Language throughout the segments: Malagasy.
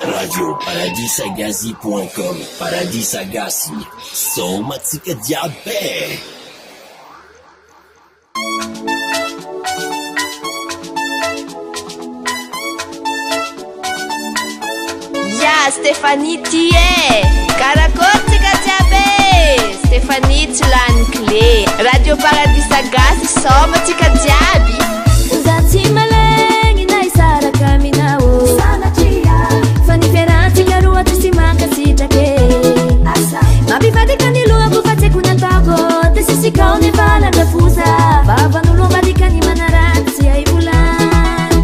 Radio Paradisagazi.com. Paradisagazi, somatsika diabe. Ya Stéphanie Thier, karakotsika diabe. Stéphanie tsy lany clé. Radio Paradisagazi, somatsika diaby. Zatsy malegny na isaraka aminao sanatria fa ny fiarantsika roa tsy mankasitrake mampivadika ny lohako fa tsy haiko nataoko ty sisikao nefa nandrafosa vavan'olo ambadika ny manaratsy ay volany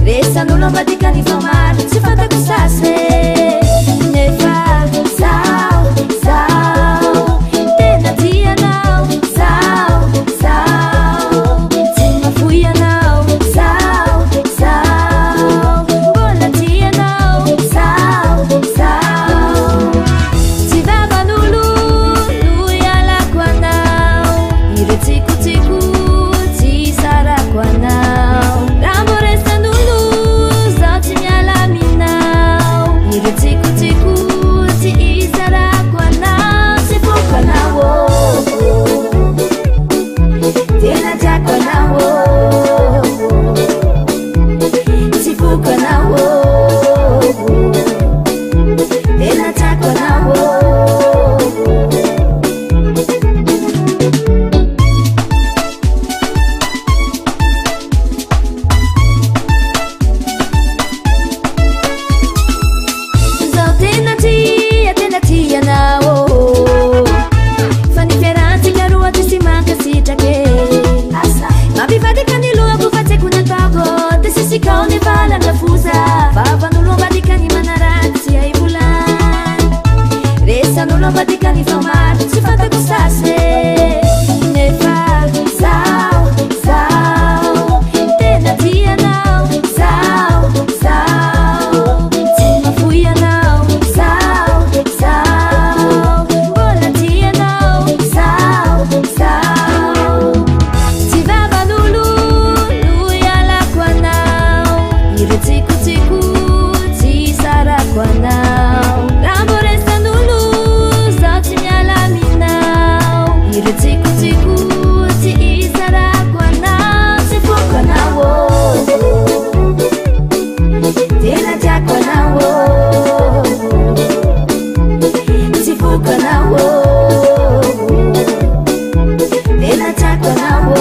resan'olo ambadika ny famary tsy fantako sasy nefa zao tena tianao zao tsy mafoy anao zao mbola tianao zao tsy vavan'olo no ialako anao iretsikotiko tsy sarako anao raha mbo resan'olo zao tsy miala aminao iretsikotiko tsy isarako anao tsy foko anao tena tiako anao tsy foko anao tena tiako anao zao tena tianao fa ny fiarantsika roa tsy mankasitrake mampivadika ny lohako fa tsy haiko nataoko ty sisikao nefa nandrafosa vavan'olo ambadika ny manaratsy ay volany resan'olo ambadika ny famary tsy fantako sasy nefa zao tena tianao zao tsy mafoy anao zao mbola tianao zao tsy vavan'olo no ialako anao iretsikotiko tsy sarako anao raha mbo resan'olo zao tsy miala aminao iretsikotiko tsy isarako anao tsy foko anao tena tiako anao tsy foko anao tena tiako anao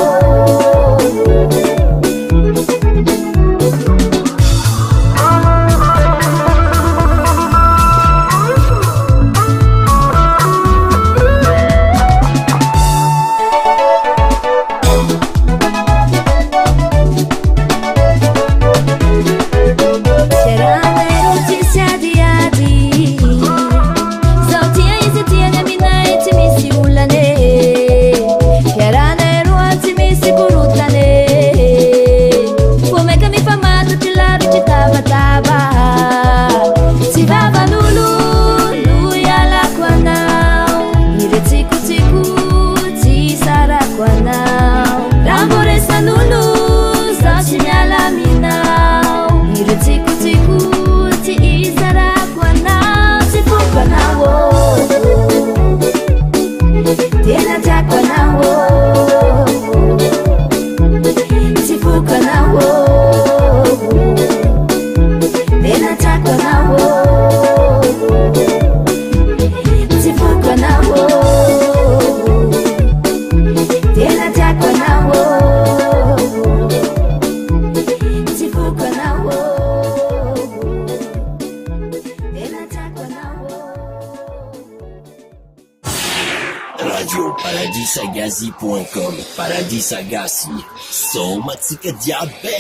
Serano ci si adiadi zao tia izy tiany aminay tsy misy olane fiaranero tsy misy korotane fo maika mifamatotsy laritry tavatava tsy vavan'olo no ialako anao iretsikotiko tsy sarako anao raha mbo resan'olo zao tsy miala aminao iretsikotiko tsy isarako anao tsy foko anao tena tiako anao tsy foko anao tena tiako anao tsy foko anao tena tiako anao tsy foko anao tena tiako anao Radio Paradisagazi.com. Paradisagazi, somatsika diabe.